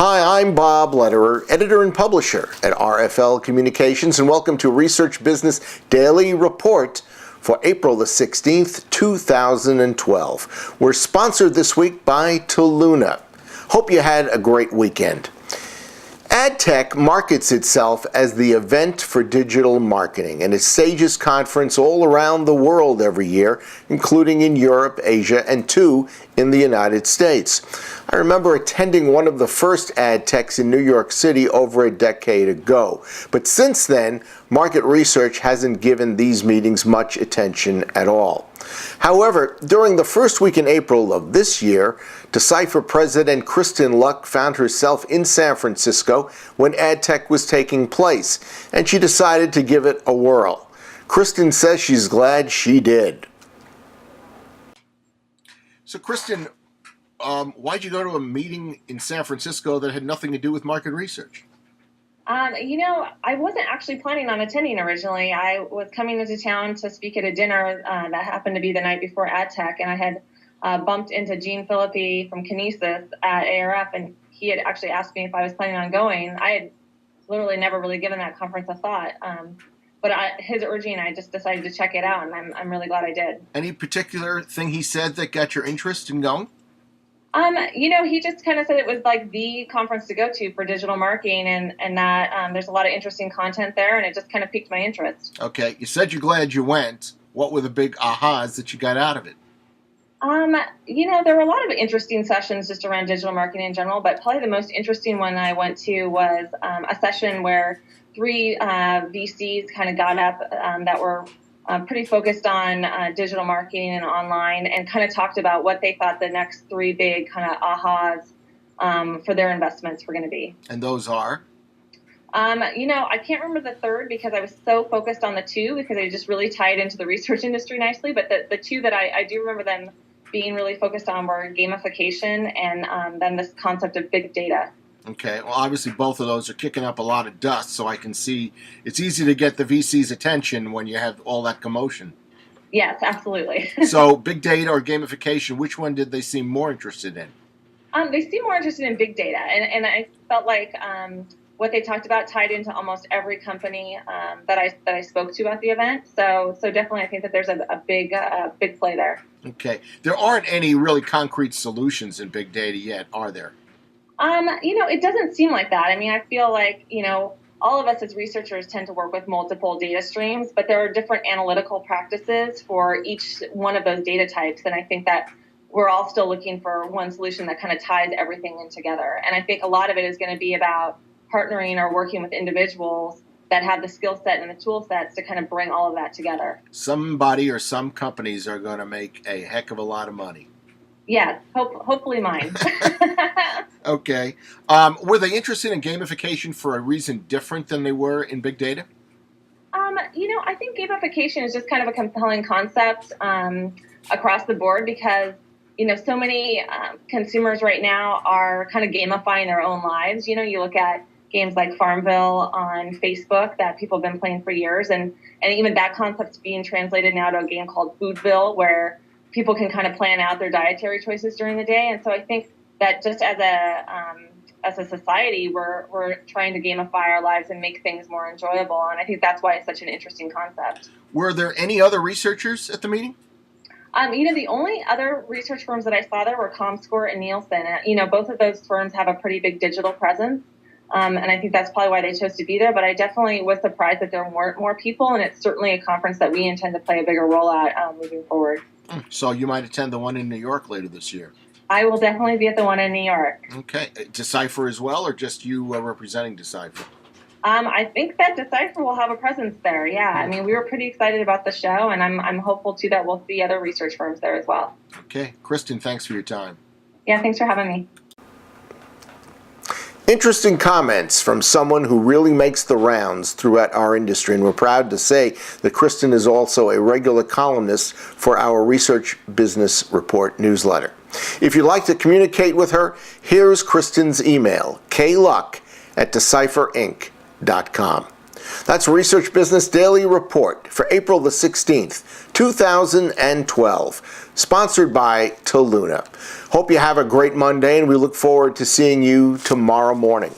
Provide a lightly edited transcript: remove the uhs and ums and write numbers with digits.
Hi, I'm Bob Lederer, editor and publisher at RFL Communications, and welcome to Research Business Daily Report for April the 16th, 2012. We're sponsored this week by Toluna. Hope you had a great weekend. AdTech markets itself as the event for digital marketing, and it stages conference all around the world every year, including in Europe, Asia, and two in the United States. I remember attending one of the first AdTechs in New York City over a decade ago. But since then, market research hasn't given these meetings much attention at all. However, during the first week in April of this year, Decipher President Kristen Luck found herself in San Francisco when AdTech was taking place, and she decided to give it a whirl. Kristen says she's glad she did. So, Kristen, why'd you go to a meeting in San Francisco that had nothing to do with market research? I wasn't actually planning on attending originally. I was coming into town to speak at a dinner that happened to be the night before AdTech, and I had bumped into Gene Philippi from Concise at ARF, and he had actually asked me if I was planning on going. I had literally never really given that conference a thought, but his urging, I just decided to check it out, and I'm really glad I did. Any particular thing he said that got your interest in going? He just kind of said it was like the conference to go to for digital marketing, and that there's a lot of interesting content there, and it just kind of piqued my interest. Okay, you said you're glad you went. What were the big ahas that you got out of it? There were a lot of interesting sessions just around digital marketing in general, but probably the most interesting one I went to was a session where three VCs kind of got up that were pretty focused on digital marketing and online, and kind of talked about what they thought the next three big kind of ahas for their investments were going to be. And those are? I can't remember the third because I was so focused on the two because they just really tied into the research industry nicely. But the two that I do remember them being really focused on were gamification and then this concept of big data. Okay, well, obviously both of those are kicking up a lot of dust, so I can see it's easy to get the VC's attention when you have all that commotion. Yes, absolutely. So, big data or gamification, which one did they seem more interested in? They seem more interested in big data, and I felt like what they talked about tied into almost every company that I spoke to at the event. So definitely, I think that there's a big play there. Okay, there aren't any really concrete solutions in big data yet, are there? It doesn't seem like that. I mean, I feel like, all of us as researchers tend to work with multiple data streams, but there are different analytical practices for each one of those data types. And I think that we're all still looking for one solution that kind of ties everything in together. And I think a lot of it is going to be about partnering or working with individuals that have the skill set and the tool sets to kind of bring all of that together. Somebody or some companies are going to make a heck of a lot of money. Yeah, hopefully mine. Okay. Were they interested in gamification for a reason different than they were in big data? I think gamification is just kind of a compelling concept across the board because, so many consumers right now are kind of gamifying their own lives. You look at games like Farmville on Facebook that people have been playing for years, and even that concept's being translated now to a game called Foodville, where people can kind of plan out their dietary choices during the day. And so I think that just as a society, we're trying to gamify our lives and make things more enjoyable. And I think that's why it's such an interesting concept. Were there any other researchers at the meeting? The only other research firms that I saw there were ComScore and Nielsen. Both of those firms have a pretty big digital presence. And I think that's probably why they chose to be there. But I definitely was surprised that there weren't more people. And it's certainly a conference that we intend to play a bigger role at moving forward. So you might attend the one in New York later this year. I will definitely be at the one in New York. Okay. Decipher as well, or just you representing Decipher? I think that Decipher will have a presence there, yeah. I mean, we were pretty excited about the show, and I'm hopeful, too, that we'll see other research firms there as well. Okay. Kristen, thanks for your time. Yeah, thanks for having me. Interesting comments from someone who really makes the rounds throughout our industry, and we're proud to say that Kristen is also a regular columnist for our Research Business Report newsletter. If you'd like to communicate with her, here's Kristen's email, kluck@decipherinc.com. That's Research Business Daily Report for April the 16th, 2012, sponsored by Toluna. Hope you have a great Monday, and we look forward to seeing you tomorrow morning.